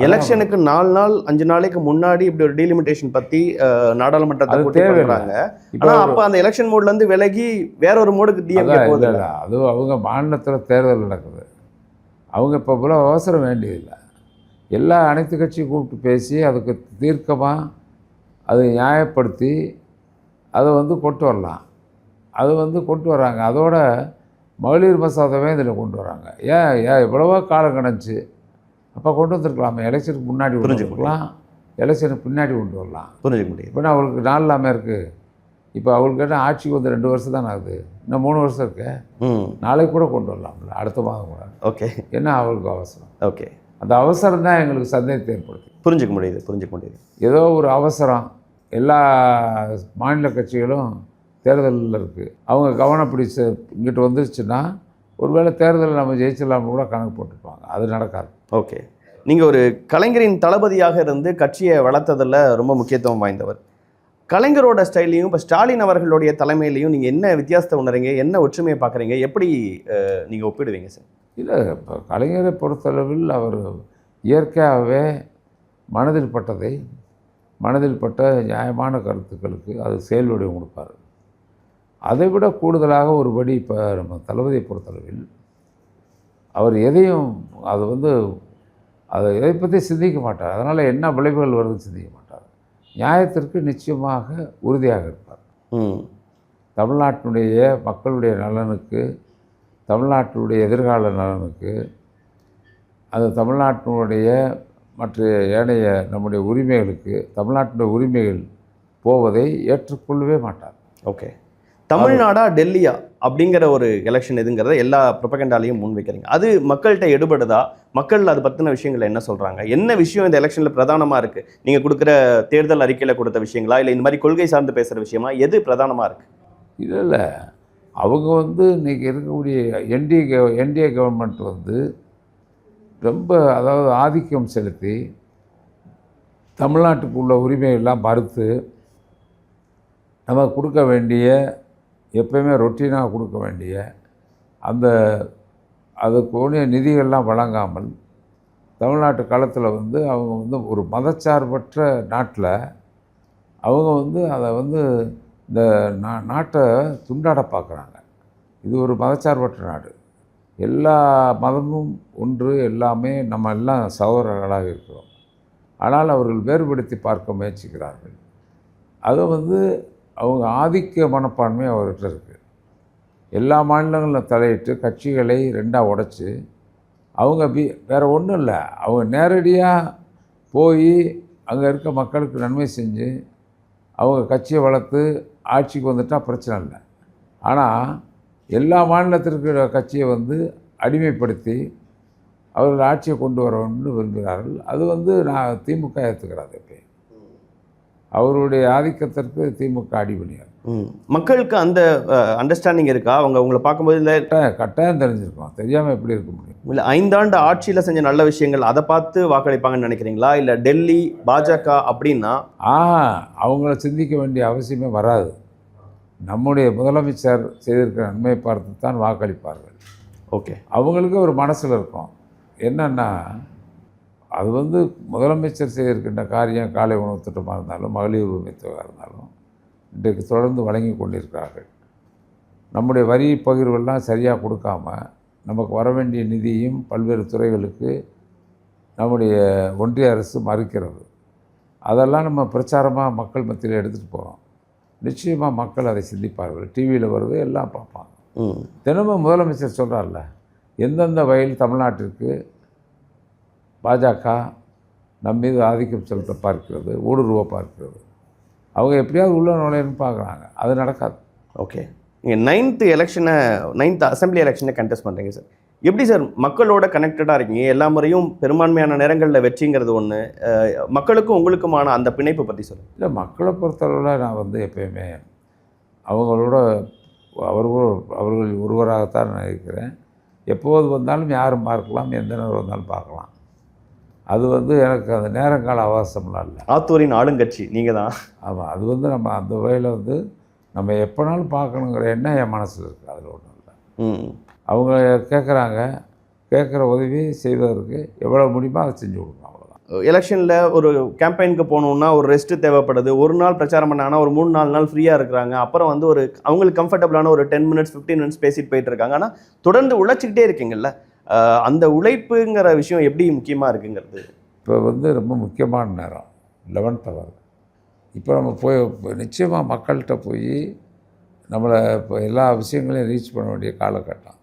எலெக்ஷனுக்கு 4 நாள் 5 நாளைக்கு முன்னாடி இப்படி ஒரு டீலிமிட்டேஷன் பற்றி நாடாளுமன்றத்தை தேவையில்லை. ஆனால் அப்போ அந்த எலெக்ஷன் மோட்லேருந்து விலகி வேற ஒரு மோடுக்கு டிஎம்கே போகுது. இல்லை, அது அவங்க மாநிலத்தில் தேர்தல் நடக்குது. அவங்க இப்போ போல அவசரம் வேண்டியதில்லை. அனைத்து கட்சியும் கூப்பிட்டு பேசி அதுக்கு தீர்க்கமாக அதை நியாயப்படுத்தி அதை கொண்டு வரலாம். அது கொண்டு வராங்க. அதோட மகளிர் மசோதாவே இதில் கொண்டு வராங்க. ஏன் எவ்வளவோ காலம் கிடந்துச்சு, அப்போ கொண்டு வந்துருக்கலாமே. எலெக்ஷனுக்கு முன்னாடி புரிஞ்சுக்கலாம், எலெக்ஷனுக்கு பின்னாடி கொண்டு வரலாம். புரிஞ்சுக்க முடியும். இப்போ அவளுக்கு நாள் இல்லாமல் இருக்குது. இப்போ அவளுக்கு என்ன ஆட்சிக்கு 2 வருஷம் தானே ஆகுது, இன்னும் 3 வருஷம் இருக்கு. நாளைக்கு கூட கொண்டு வரலாம்ல, அடுத்த மாதம் கூட. ஓகே, என்ன அவளுக்கு அவசரம்? ஓகே, அந்த அவசரம் தான் எங்களுக்கு சந்தேகத்தை ஏற்படுது. புரிஞ்சுக்க முடியுது. ஏதோ ஒரு அவசரம். எல்லா மாநில கட்சிகளும் தேர்தலில் இருக்குது. அவங்க கவனப்படி இங்கிட்டு வந்துருச்சுன்னா ஒருவேளை தேர்தலில் நம்ம ஜெயிச்சிடலாம்னு கூட கணக்கு போட்டுருப்பாங்க. அது நடக்காது. ஓகே, நீங்கள் ஒரு கலைஞரின் தளபதியாக இருந்து கட்சியை வளர்த்ததில் ரொம்ப முக்கியத்துவம் வாய்ந்தவர். கலைஞரோட ஸ்டைலையும் இப்போ ஸ்டாலின் அவர்களுடைய தலைமையிலையும் நீங்கள் என்ன வித்தியாசத்தை உணர்றீங்க, என்ன ஒற்றுமையை பார்க்குறீங்க, எப்படி நீங்கள் ஒப்பிடுவீங்க சார்? இல்லை, இப்போ கலைஞரை பொறுத்தளவில் அவர் இயற்கையாகவே மனதில் பட்ட நியாயமான கருத்துக்களுக்கு அது செயல்வடிவம் கொடுப்பார். அதை விட கூடுதலாக ஒருபடி இப்போ நம்ம தளபதியை பொறுத்தளவில் அவர் எதையும் அதை எதை பற்றி சிந்திக்க மாட்டார். அதனால் என்ன விளைவுகள் வருதுன்னு சிந்திக்க மாட்டார். நியாயத்திற்கு நிச்சயமாக உறுதியாக இருப்பார். தமிழ்நாட்டினுடைய மக்களுடைய நலனுக்கு, தமிழ்நாட்டினுடைய எதிர்கால நலனுக்கு, அது தமிழ்நாட்டினுடைய மற்ற ஏனைய நம்முடைய உரிமைகளுக்கு, தமிழ்நாட்டினுடைய உரிமைகள் போவதை ஏற்றுக்கொள்ளவே மாட்டார். ஓகே, தமிழ்நாடா டெல்லியா அப்படிங்கிற ஒரு எலெக்ஷன் எதுங்கிறத எல்லா ப்ரொபகண்டாலையும் முன்வைக்கிறீங்க. அது மக்கள்கிட்ட எடுபடுதா? மக்கள் அதை பற்றின விஷயங்கள் என்ன சொல்கிறாங்க? என்ன விஷயம் இந்த எலெக்ஷனில் பிரதானமாக இருக்குது? நீங்கள் கொடுக்குற தேர்தல் அறிக்கையில் கொடுத்த விஷயங்களா, இல்லை இந்த மாதிரி கொள்கை சார்ந்து பேசுகிற விஷயமா, எது பிரதானமாக இருக்குது? இல்லை, அவங்க இன்றைக்கி இருக்கக்கூடிய என்டிஏ கவர்மெண்ட் ரொம்ப ஆதிக்கம் செலுத்தி தமிழ்நாட்டுக்கு உள்ள உரிமையெல்லாம் மறுத்து நமக்கு கொடுக்க வேண்டிய, எப்பயுமே ரொட்டீனாக கொடுக்க வேண்டிய அதுக்கு நிதிகள்லாம் வழங்காமல் தமிழ்நாட்டு களத்தில் அவங்க ஒரு மதச்சார்பற்ற நாட்டில் அவங்க அதை இந்த நாட்டை துண்டாட பார்க்குறாங்க. இது ஒரு மதச்சார்பற்ற நாடு. எல்லா மதமும் ஒன்று, எல்லாமே நம்ம எல்லாம் சகோதரர்களாக இருக்கிறோம். ஆனால் அவர்கள் வேறுபடுத்தி பார்க்க முயற்சிக்கிறார்கள். அதை அவங்க ஆதிக்க மனப்பான்மை அவர்கிட்ட இருக்குது. எல்லா மாநிலங்களில் தலையிட்டு கட்சிகளை 2ஆக உடைச்சி அவங்க வேறு ஒன்றும் இல்லை, அவங்க நேரடியாக போய் அங்கே இருக்க மக்களுக்கு நன்மை செஞ்சு அவங்க கட்சியை வளர்த்து ஆட்சிக்கு வந்துட்டால் பிரச்சனை இல்லை. ஆனால் எல்லா மாநிலத்திற்கு கட்சியை அடிமைப்படுத்தி அவர்கள் ஆட்சியை கொண்டு வரணும்னு விரும்புகிறார்கள். அது நான் திமுக ஏற்றுக்கிறாது. இப்போ அவருடைய ஆதிக்கத்திற்கு திமுக அடிபணியாது. மக்களுக்கு அந்த அண்டர்ஸ்டாண்டிங் இருக்கா? உங்களை பார்க்கும்போது இல்லை கட்டாயம் தெரிஞ்சிருக்கோம், தெரியாமல் எப்படி இருக்க முடியும்? இல்லை 5 ஆண்டு ஆட்சியில் செஞ்ச நல்ல விஷயங்கள் அதை பார்த்து வாக்களிப்பாங்கன்னு நினைக்கிறீங்களா? இல்லை டெல்லி பாஜக அப்படின்னா அவங்கள சிந்திக்க வேண்டிய அவசியமே வராது. நம்முடைய முதலமைச்சர் செய்திருக்கிற நன்மையை பார்த்து தான் வாக்களிப்பார்கள். ஓகே, அவங்களுக்கு ஒரு மனசில் இருக்கும் என்னென்னா, அது வந்து முதலமைச்சர் செய்திருக்கின்ற காரியம் காலை உணவு திட்டமாக இருந்தாலும் மகளிர் உரிமை தொகையாக இருந்தாலும் இன்றைக்கு தொடர்ந்து வழங்கி கொண்டிருக்கிறார்கள். நம்முடைய வரி பகிர்வெல்லாம் சரியாக கொடுக்காம நமக்கு வர வேண்டிய நிதியும் பல்வேறு துறைகளுக்கு நம்முடைய ஒன்றிய அரசு மறுக்கிறது. அதெல்லாம் நம்ம பிரச்சாரமாக மக்கள் மத்தியில் எடுத்துகிட்டு போகிறோம். நிச்சயமாக மக்கள் அதை சிந்திப்பார்கள். டிவியில் வருது, எல்லாம் பார்ப்பாங்க. தினமும் முதலமைச்சர் சொல்கிறார்ல, எந்தெந்த வகையில் தமிழ்நாட்டிற்கு பாஜக நம் மீது ஆதிக்கம் செலுத்த பார்க்கிறது, ஊடுருவ பார்க்கிறது. அவங்க எப்படியாவது உள்ள நுழையன்னு பார்க்குறாங்க. அது நடக்காது. ஓகே, நீங்கள் 9th அசம்பிளி எலெக்ஷனை கண்டெஸ்ட் பண்ணுறீங்க சார். எப்படி சார் மக்களோட கனெக்டடாக இருக்கீங்க? எல்லா முறையும் பெரும்பான்மையான நேரங்களில் வெற்றிங்கிறது ஒன்று, மக்களுக்கும் உங்களுக்குமான அந்த பிணைப்பு பற்றி சொல்லுங்கள். இல்லை, மக்களை பொறுத்தளவில் நான் வந்து எப்பயுமே அவங்களோட அவர்கள் ஒருவராகத்தான் நான் இருக்கிறேன். எப்போது வந்தாலும் யாரும் பார்க்கலாம், எந்த நேரம் வந்தாலும் பார்க்கலாம். அது வந்து எனக்கு அந்த நேரங்கால அவகாசம்லாம் இல்லை. ஆத்தூரின் ஆளுங்கட்சி நீங்கள் தான். ஆமாம், அது வந்து நம்ம அந்த வகையில் வந்து நம்ம எப்போனாலும் பார்க்கணுங்கிற எண்ணம் என் மனசில் இருக்குது. அதில் ஒன்றும் இல்லை. அவங்க கேட்குறாங்க, கேட்குற உதவி செய்வதற்கு எவ்வளோ முடியுமோ அதை செஞ்சு கொடுக்கணும், அவ்வளோதான். எலெக்ஷனில் ஒரு கேம்பெயினுக்கு போகணுன்னா ஒரு ரெஸ்ட்டு தேவைப்படுது. ஒரு நாள் பிரச்சாரம் பண்ணாங்கன்னா ஒரு 3-4 நாள் ஃப்ரீயாக இருக்கிறாங்க. அப்புறம் வந்து ஒரு அவங்களுக்கு கம்ஃபர்டபுளான ஒரு 10 minutes 15 minutes பேசிட்டு போயிட்டு இருக்காங்க. ஆனால் தொடர்ந்து உழைச்சிக்கிட்டே இருக்கீங்கல்ல, அந்த உழைப்புங்கிற விஷயம் எப்படி முக்கியமாக இருக்குங்கிறது இப்போ வந்து ரொம்ப முக்கியமான நேரம் 11th hour. இப்போ நம்ம போய் நிச்சயமாக மக்கள்கிட்ட போய் நம்மளை இப்போ எல்லா விஷயங்களையும் ரீச் பண்ண வேண்டிய காலகட்டம்.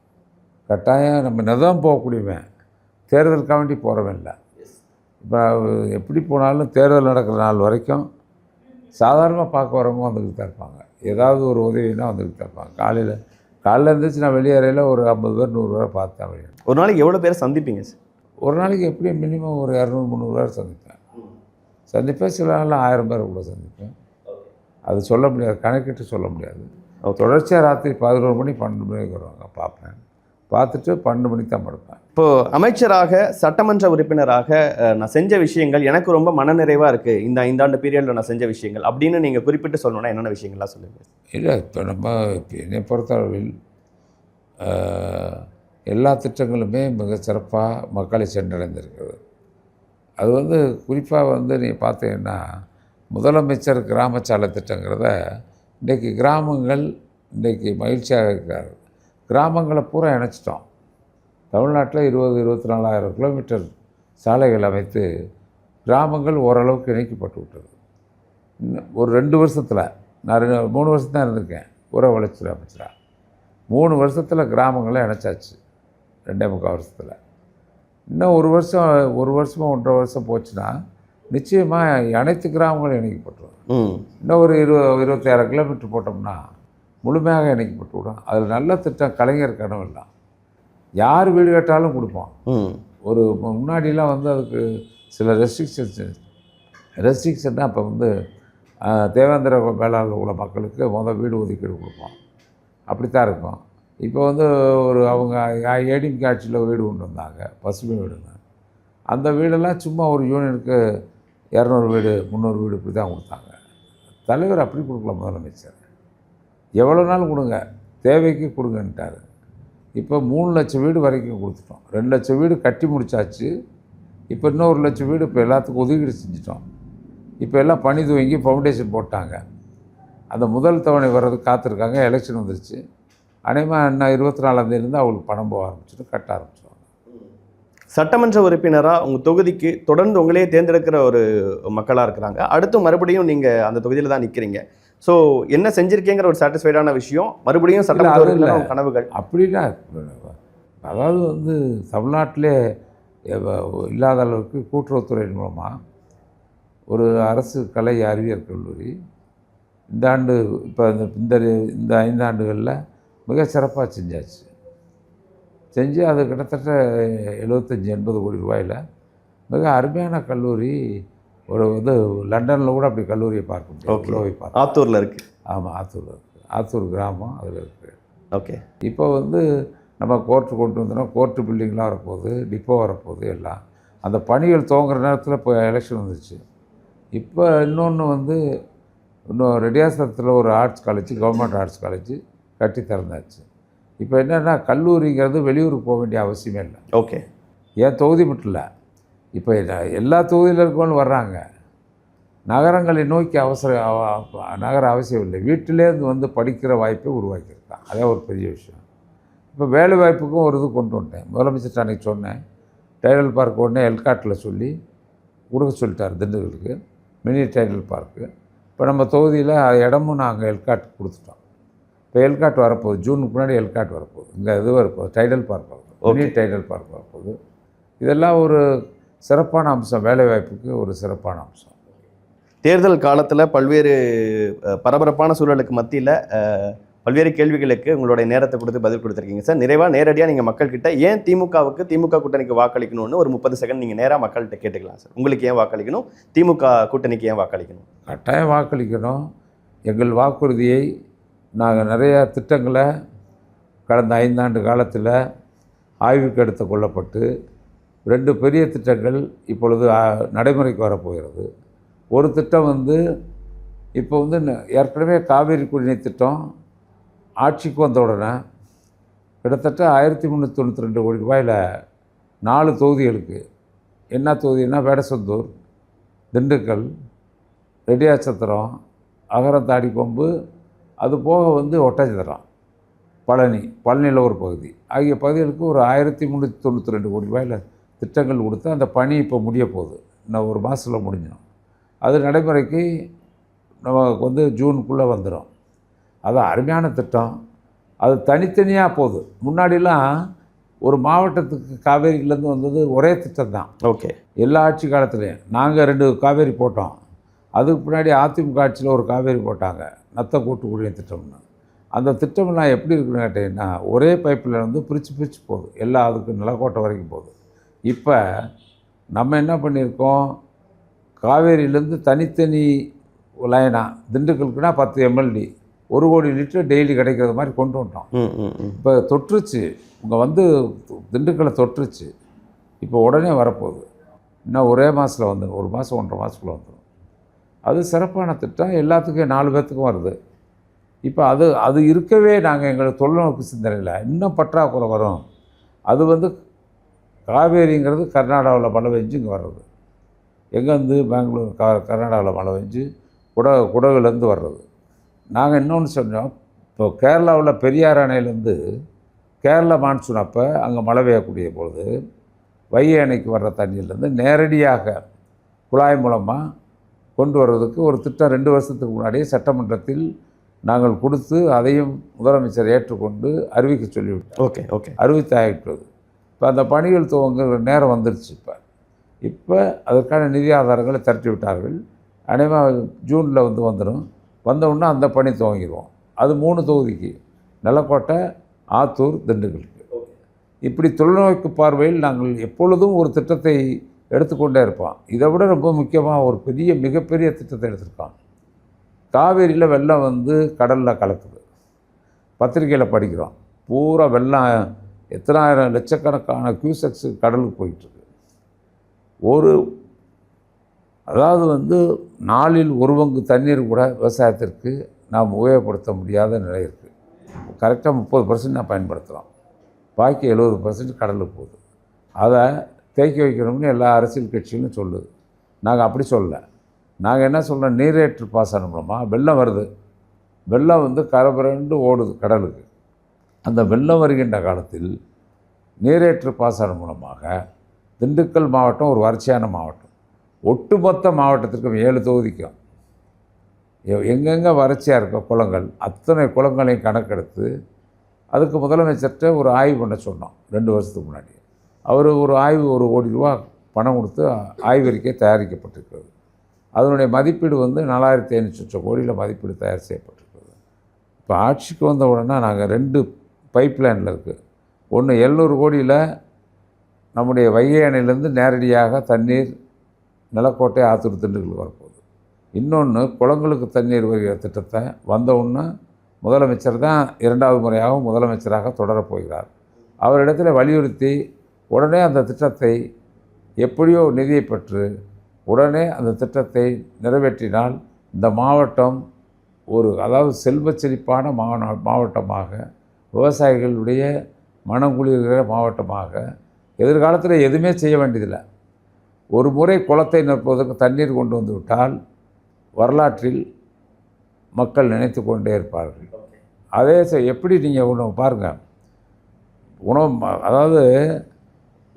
கட்டாயம் நம்ம நிதம் போகக்கூடியவன், தேர்தலுக்காக வேண்டி போகிறவன் இல்லை. இப்போ எப்படி போனாலும் தேர்தல் நடக்கிற நாள் வரைக்கும் சாதாரணமாக பார்க்க வரவங்க வந்துக்கிட்டு தான் இருப்பாங்க. ஏதாவது ஒரு உதவினா வந்துக்கிட்டு தான் இருப்பாங்க. காலையில் எழுந்திரிச்சு நான் வெளியேறையில் ஒரு 50 பேர் 100 பேரை பார்த்தேன். வெளியே ஒரு நாளைக்கு எவ்வளோ பேர் சந்திப்பீங்க சார்? ஒரு நாளைக்கு எப்படியும் மினிமம் ஒரு 200-300 பேர் சந்திப்பேன். சில நாளில் 1000 பேரை கூட சந்திப்பேன். அது சொல்ல முடியாது, கணக்கிட்டு சொல்ல முடியாது. தொடர்ச்சியாக ராத்திரி 11 மணி 12 மணிக்கு வருவாங்க, பார்ப்பேன். பார்த்துட்டு 12 மணிக்கு தான் படுப்பேன். இப்போது அமைச்சராக சட்டமன்ற உறுப்பினராக நான் செஞ்ச விஷயங்கள் எனக்கு ரொம்ப மனநிறைவாக இருக்குது, இந்த 5 ஆண்டு பீரியடில் நான் செஞ்ச விஷயங்கள் அப்படின்னு நீங்கள் குறிப்பிட்டு சொல்லணுன்னா என்னென்ன விஷயங்கள்லாம் சொல்லுங்கள்? இல்லை, இப்போ என்னை பொறுத்தளவில் எல்லா திட்டங்களுமே மிக சிறப்பாக மக்களை சென்றடைந்திருக்கிறது. அது வந்து குறிப்பாக வந்து நீங்கள் பார்த்தீங்கன்னா முதலமைச்சர் கிராம சாலை திட்டங்கிறத இன்றைக்கி கிராமங்கள் இன்றைக்கி மகிழ்ச்சியாக இருக்கிறார்கள். கிராமங்களை பூரா இணைச்சிட்டோம். தமிழ்நாட்டில் 20-24 கிலோமீட்டர் சாலைகள் அமைத்து கிராமங்கள் ஓரளவுக்கு இணைக்கப்பட்டு விட்டது. இன்னும் ஒரு 2 வருஷத்தில், நான் 3 வருஷம் தான் இருந்திருக்கேன் ஊரக வளர்ச்சித்துறை அமைச்சராக. 3 வருஷத்தில் கிராமங்களை இணைச்சாச்சு, 2.25 வருஷத்தில். இன்னும் 1 வருஷமோ 1.5 வருஷம் போச்சுன்னா நிச்சயமாக அனைத்து கிராமங்களும் இணைக்கப்பட்டுரும். இன்னும் ஒரு 26 கிலோமீட்டர் போட்டோம்னா முழுமையாக இணைக்கப்பட்டு விடும். அதில் நல்ல திட்டம் கலைஞர் கனவெல்லாம் யார் வீடு கட்டாலும் கொடுப்போம். ஒரு முன்னாடிலாம் வந்து அதுக்கு சில ரெஸ்ட்ரிக்ஷன்னா இப்போ வந்து தேவேந்திர வேளாளர் உள்ள மக்களுக்கு வீடு ஒதுக்கீடு கொடுப்போம், அப்படித்தான் இருக்கும். இப்போ வந்து ஒரு அவங்க ஏடிஎம்கே ஆட்சியில் வீடு கொண்டு வந்தாங்க, பசுமை வீடுங்க. அந்த வீடெல்லாம் சும்மா ஒரு யூனியனுக்கு 200 வீடு 300 வீடு இப்படி தான் கொடுத்தாங்க. தலைவர் அப்படி கொடுக்கல, முதலமைச்சர் எவ்வளோ நாள் கொடுங்க, தேவைக்கு கொடுங்கன்ட்டார். இப்போ 3 லட்சம் வீடு வரைக்கும் கொடுத்துட்டோம். 2 லட்சம் வீடு கட்டி முடித்தாச்சு. இப்போ இன்னும் 1 லட்சம் வீடு இப்போ எல்லாத்துக்கும் ஒதுக்கீடு செஞ்சிட்டோம். இப்போ எல்லாம் பணி துவங்கி ஃபவுண்டேஷன் போட்டாங்க. அந்த முதல் தவணை வர்றதுக்கு காத்திருக்காங்க. எலெக்ஷன் வந்துருச்சு. அநேகமாக இன்னும் 24ஆம் தேதியிலேருந்து அவங்களுக்கு பணம் போக ஆரம்பிச்சுட்டு கட்ட ஆரம்பிச்சிடுவாங்க. சட்டமன்ற உறுப்பினராக உங்கள் தொகுதிக்கு தொடர்ந்து உங்களே தேர்ந்தெடுக்கிற ஒரு மக்களாக இருக்கிறாங்க. அடுத்து மறுபடியும் நீங்கள் அந்த தொகுதியில் தான் நிற்கிறீங்க. ஸோ என்ன செஞ்சுருக்கேங்கிற ஒரு சாட்டிஸ்ஃபைடான விஷயம். மறுபடியும் சட்டமன்ற உறுப்பினர் கனவுகள் அப்படின்னா, அதாவது வந்து தமிழ்நாட்டிலே இல்லாத அளவுக்கு கூட்டுறவுத்துறையின் மூலமாக ஒரு அரசு கலை அறிவியல் கல்லூரி இந்த ஆண்டு இப்போ இந்த 5 ஆண்டுகளில் மிக சிறப்பாக செஞ்சு அது கிட்டத்தட்ட 75-80 கோடி ரூபாயில் மிக அருமையான கல்லூரி. ஒரு வந்து லண்டனில் கூட அப்படி கல்லூரியை பார்க்க முடியும். ஆத்தூரில் இருக்குது. ஆமாம், ஆத்தூரில் இருக்குது. ஆத்தூர் கிராமம் அதில் இருக்குது. ஓகே. இப்போ வந்து நம்ம கோர்ட்டு கொண்டு வந்தோம்னா கோர்ட்டு பில்டிங்லாம் வரப்போகுது, டிப்போ வரப்போகுது, எல்லாம் அந்த பணிகள் துவங்குற நேரத்தில் இப்போ எலெக்ஷன் வந்துச்சு. இப்போ இன்னொன்று வந்து இன்னும் ரெடியாசத்தில் ஒரு arts college, government arts college கட்டி திறந்தாச்சு. இப்போ என்னென்னா கல்லூரிங்கிறது வெளியூருக்கு போக வேண்டிய அவசியமே இல்லை. ஓகே. ஏன் தொகுதி மட்டும் இல்லை, இப்போ எல்லா தொகுதியில் இருக்கவங்களும் வர்றாங்க. நகரங்களை நோக்கி நகர அவசியம் இல்லை. வீட்டிலேருந்து வந்து படிக்கிற வாய்ப்பை உருவாக்கியிருக்கான். அதான் ஒரு பெரிய விஷயம். இப்போ வேலை வாய்ப்புக்கும் ஒரு இது கொண்டு வந்துட்டேன். முதலமைச்சர் அன்றைக்கி சொன்னேன். டைடல் பார்க் உடனே எல்காட்டில் சொல்லி கொடுக்க சொல்லிட்டார் திண்டுக்கலுக்கு, மினி டைடல் பார்க்கு. இப்போ நம்ம தொகுதியில் இடமும் நாங்கள் எல்காட்டுக்கு கொடுத்துட்டோம். இப்போ எல்காட் வரப்போகுது, ஜூனுக்கு முன்னாடி எல்காட் வரப்போகுது. இங்கே இது வரப்போகுது, டைடல் பார்க் வரப்போகுது, மினி டைடல் பார்க் வரப்போகுது. இதெல்லாம் ஒரு சிறப்பான அம்சம், வேலைவாய்ப்புக்கு ஒரு சிறப்பான அம்சம். தேர்தல் காலத்தில் பல்வேறு பரபரப்பான சூழலுக்கு மத்தியில் பல்வேறு கேள்விகளுக்கு உங்களுடைய நேரத்தை கொடுத்து பதில் கொடுத்துருக்கீங்க சார். நிறைவாக நேரடியாக நீங்கள் மக்கள்கிட்ட ஏன் திமுக கூட்டணிக்கு வாக்களிக்கணும்னு ஒரு 30 செகண்ட் நீங்கள் நேராக மக்கள்கிட்ட கேட்டுக்கலாம் சார். உங்களுக்கு ஏன் வாக்களிக்கணும், திமுக கூட்டணிக்கு ஏன் வாக்களிக்கணும்? கட்டாயம் வாக்களிக்கணும். எங்கள் வாக்குறுதியை நாங்கள் நிறையா திட்டங்களை கடந்த 5 ஆண்டு காலத்தில் ஆய்வுக்கு எடுத்து கொள்ளப்பட்டு 2 பெரிய திட்டங்கள் இப்பொழுது நடைமுறைக்கு வரப்போகிறது. ஒரு திட்டம் வந்து இப்போ வந்து ஏற்கனவே காவேரி குடிநீர் திட்டம் ஆட்சிக்கு வந்த உடனே கிட்டத்தட்ட 1392 கோடி ரூபாயில் 4 தொகுதிகளுக்கு, என்ன தொகுதினா வேடசந்தூர், திண்டுக்கல், ரெட்டியார்சத்திரம், அகரந்தாடி கொம்பு, அது போக வந்து ஒட்டஞ்சத்திரம், பழனியில் ஒரு பகுதி ஆகிய பகுதிகளுக்கு ஒரு 1392 கோடி ரூபாயில் திட்டங்கள் கொடுத்து அந்த பணி இப்போ முடிய போகுது. இன்னும் ஒரு மாதத்தில் முடிஞ்சிடும். அது நடைமுறைக்கு நமக்கு வந்து ஜூனுக்குள்ளே வந்துடும். அது அருமையான திட்டம். அது தனித்தனியாக போகுது. முன்னாடிலாம் ஒரு மாவட்டத்துக்கு காவேரியிலேருந்து வந்தது ஒரே திட்டம் தான். ஓகே. எல்லா ஆட்சி காலத்துலேயும் நாங்கள் 2 காவேரி போட்டோம். அதுக்கு முன்னாடி அதிமுக ஆட்சியில் ஒரு காவேரி போட்டாங்க, நத்த கூட்டு குடிநீர் திட்டம்னு. அந்த திட்டம்லாம் எப்படி இருக்குன்னு கேட்டிங்கன்னா, ஒரே பைப்பில் வந்து பிரித்து போகுது. எல்லா அதுக்கு நிலக்கோட்டை வரைக்கும் போகுது. இப்போ நம்ம என்ன பண்ணியிருக்கோம், காவேரியிலேருந்து தனித்தனி லைனாக திண்டுக்கலுக்குனா 10 எம்எல்டி 1 கோடி லிட்டர் டெய்லி கிடைக்கிறது மாதிரி கொண்டு வந்துட்டோம். இப்போ தொற்றுச்சு, இங்கே வந்து திண்டுக்கலை தொற்றுச்சு. இப்போ உடனே வரப்போகுது. இன்னும் ஒரே மாதத்தில் வந்துடும், 1 மாதம் 1.5 மாதத்துக்குள்ளே வந்துடும். அது சிறப்பான திட்டம், எல்லாத்துக்கும் 4 பேர்த்துக்கும் வருது. இப்போ அது இருக்கவே நாங்கள் எங்களுக்கு தொலைநோக்கு சிந்தனையில் இன்னும் பற்றாக்குறை வரும். அது வந்து காவேரிங்கிறது கர்நாடகாவில் மழை பெஞ்சு இங்கே வர்றது, எங்கேருந்து பெங்களூர் கர்நாடகாவில் மழை பெஞ்சு குடகுலேருந்து வர்றது. நாங்கள் இன்னொன்று சொன்னோம், இப்போ கேரளாவில் பெரியார் அணையிலேருந்து கேரளா மான்சூன் அப்போ அங்கே மழை பெய்யக்கூடிய பொழுது வைகை அணைக்கு வர்ற தண்ணியிலேருந்து நேரடியாக குழாய் மூலமாக கொண்டு வர்றதுக்கு ஒரு திட்டம் 2 வருஷத்துக்கு முன்னாடியே சட்டமன்றத்தில் நாங்கள் கொடுத்து அதையும் முதலமைச்சர் ஏற்றுக்கொண்டு அறிவிக்க சொல்லிவிட்டோம். ஓகே. அறிவித்தாகிட்டது. இப்போ அந்த பணிகள் துவங்குற நேரம் வந்துருச்சு. இப்போ அதற்கான நிதி ஆதாரங்களை திரட்டி விட்டார்கள். அநேகமாக ஜூனில் வந்துடும். வந்தவுடனே அந்த பணி துவங்கிடுவோம். அது 3 தொகுதிக்கு, நிலக்கோட்டை, ஆத்தூர், திண்டுக்கலுக்கு. இப்படி தொலைநோக்கு பார்வையில் நாங்கள் எப்பொழுதும் ஒரு திட்டத்தை எடுத்துக்கொண்டே இருப்போம். இதை விட ரொம்ப முக்கியமாக ஒரு மிகப்பெரிய திட்டத்தை எடுத்திருக்கோம். காவேரியில் வெள்ளம் வந்து கடலில் கலக்குது. பத்திரிக்கையில் படிக்கிறோம், பூரா வெள்ளம் எத்தனாயிரம் லட்சக்கணக்கான கியூசெக்ஸ் கடலுக்கு போயிட்டுருக்கு. அதாவது வந்து நாளில் 1 பங்கு தண்ணீர் கூட விவசாயத்திற்கு நாம் உபயோகப்படுத்த முடியாத நிலை இருக்குது. கரெக்டாக 30% நான் பயன்படுத்துகிறோம், பாக்கி 70% கடலுக்கு போகுது. அதை தேக்கி வைக்கணும்னு எல்லா அரசியல் கட்சிகளும் சொல்லுது. நாங்கள் அப்படி சொல்லலை. நாங்கள் என்ன சொல்கிறோம், நீரேற்று பாசனம் மூலமாக வெள்ளம் வருது, வெள்ளம் வந்து கரைபுரண்டு ஓடுது கடலுக்கு. அந்த வெள்ளம் வருகின்ற காலத்தில் நீரேற்று பாசனம் மூலமாக திண்டுக்கல் மாவட்டம் ஒரு வறட்சியான மாவட்டம். ஒட்டுமொத்த மாவட்டத்திற்கும் 7 தொகுதிக்கும் எங்கெங்கே வறட்சியாக இருக்க குளங்கள் அத்தனை குளங்களையும் கணக்கெடுத்து அதுக்கு முதலமைச்சர்கிட்ட ஒரு ஆய்வு பண்ண சொன்னோம் 2 வருஷத்துக்கு முன்னாடி. அவர் ஒரு ஆய்வு 1 கோடி ரூபா பணம் கொடுத்து ஆய்வறிக்கை தயாரிக்கப்பட்டிருக்கிறது. அதனுடைய மதிப்பீடு வந்து 4500 கோடியில் மதிப்பீடு தயார் செய்யப்பட்டிருக்கிறது. இப்போ ஆட்சிக்கு வந்த உடனே நாங்கள் 2 பைப் லைனில் இருக்குது. ஒன்று 700 கோடியில் நம்முடைய வைகை அணையிலேருந்து நேரடியாக தண்ணீர் நிலக்கோட்டை, ஆத்தூர், திண்டுக்கல் வரப்போகுது. இன்னொன்று குளங்களுக்கு தண்ணீர் வருகிற திட்டத்தை வந்தவுடனே முதலமைச்சர் தான் 2வது முறையாக முதலமைச்சராக தொடரப்போகிறார். அவரிடத்தில் வலியுறுத்தி உடனே அந்த திட்டத்தை எப்படியோ நிதியை பெற்று உடனே அந்த திட்டத்தை நிறைவேற்றினால் இந்த மாவட்டம் அதாவது செல்வச் செழிப்பான மாவட்டமாக, விவசாயிகளுடைய மனம் குளிர்கிற மாவட்டமாக, எதிர்காலத்தில் எதுவுமே செய்ய வேண்டியதில்லை. ஒரு முறை குளத்தை நிரப்புவதற்கு தண்ணீர் கொண்டு வந்து விட்டால் வரலாற்றில் மக்கள் நினைத்து கொண்டே இருப்பார்கள். அதே எப்படி நீங்கள் உணவு பாருங்கள், அதாவது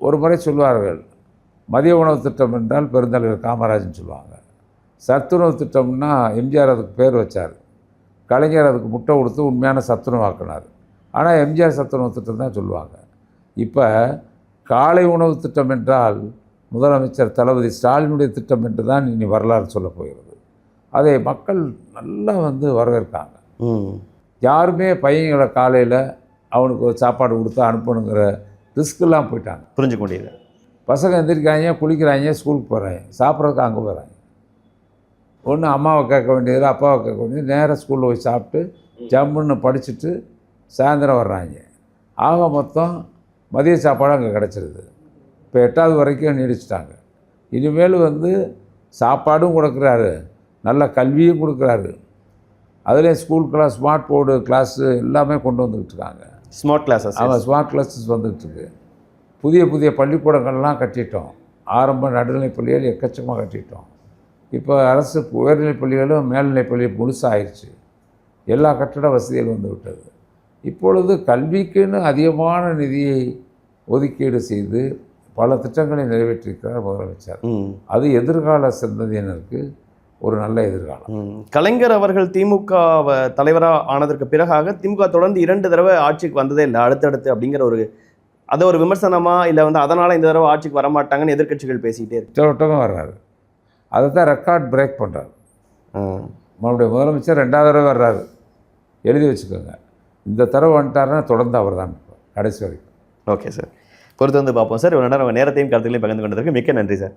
ஒரு முறை சொல்வார்கள், மதிய உணவு திட்டம் என்றால் பெருந்தலைவர் காமராஜன் சொல்லுவாங்க. சத்துணவு திட்டம்னா எம்ஜிஆர் அதுக்கு பேர் வச்சார். கலைஞர் அதுக்கு முட்டை கொடுத்து உண்மையான சத்துணவாக்கினார். ஆனால் எம்ஜிஆர் சத்துணவு திட்டம் தான் சொல்லுவாங்க. இப்போ காலை உணவு திட்டம் என்றால் முதலமைச்சர் தளபதி ஸ்டாலினுடைய திட்டம் என்று தான் இனி வரலாறு சொல்லப் போகிறது. அதை மக்கள் நல்லா வரவேற்காங்க. யாருமே பையங்களை காலையில் அவனுக்கு ஒரு சாப்பாடு கொடுத்து அனுப்பணுங்கிற ரிஸ்க்கெல்லாம் போயிட்டாங்க. புரிஞ்சுக்க முடியுது. பசங்க எந்திரிக்கிறாங்க, குளிக்கிறாங்க, ஸ்கூலுக்கு போகிறாங்க, சாப்பிட்றதுக்கு அங்கே போகிறாங்க. ஒன்று அம்மாவை கேட்க வேண்டியது, அப்பாவை கேட்க வேண்டியது, நேராக ஸ்கூலில் போய் சாப்பிட்டு ஜம்முன்னு படிச்சுட்டு சாயந்தரம் வர்றாங்க. ஆக மொத்தம் மதிய சாப்பாடு அங்கே கிடச்சிருது. இப்போ 8வது வரைக்கும் நீடிச்சிட்டாங்க. இனிமேல் சாப்பாடும் கொடுக்குறாரு, நல்ல கல்வியும் கொடுக்குறாரு. அதுலேயும் ஸ்கூலுக்கெல்லாம் ஸ்மார்ட் போர்டு கிளாஸு எல்லாமே கொண்டு வந்துக்கிட்டு இருக்காங்க. Smart classes. அவன் ஸ்மார்ட் கிளாஸஸ் வந்துகிட்ருக்கு. புதிய புதிய பள்ளிக்கூடங்கள்லாம் கட்டிட்டோம். ஆரம்ப நடுநிலைப் பள்ளிகள் எக்கச்சக்கமாக கட்டிட்டோம். இப்போ அரசு உயர்நிலைப் பள்ளிகளும் மேல்நிலைப் பள்ளியும் முழுசாக ஆயிடுச்சு. எல்லா கட்டட வசதிகள் விட்டது. இப்பொழுது கல்விக்குன்னு அதிகமான நிதியை ஒதுக்கீடு செய்து பல திட்டங்களை நிறைவேற்றியிருக்கிறார் முதலமைச்சர். அது எதிர்கால சந்ததியினருக்கு ஒரு நல்ல எதிர்காலம். கலைஞர் அவர்கள் திமுக தலைவராக ஆனதற்கு பிறகாக திமுக தொடர்ந்து 2 தடவை ஆட்சிக்கு வந்ததே இல்லை அடுத்தடுத்து அப்படிங்கிற அதை ஒரு விமர்சனமா இல்லை அதனால் இந்த தடவை ஆட்சிக்கு வரமாட்டாங்கன்னு எதிர்க்கட்சிகள் பேசிக்கிட்டே இருக்கு. வட்டமாக வர்றாரு. அதை தான் ரெக்கார்ட் பிரேக் பண்ணுறாரு. நம்மளுடைய முதலமைச்சர் 2வது தடவை வர்றாரு. எழுதி வச்சுக்கோங்க. இந்த தடவை வந்துட்டாருன்னா தொடர்ந்து அவர் தான் கடைசி வரைக்கும். ஓகே சார், பொறுத்து பார்ப்போம் சார். இவ்வளோ நேரம் நேரத்தையும் கருத்துக்களையும் பகிர்ந்து கொண்டதற்கு மிக்க நன்றி சார்.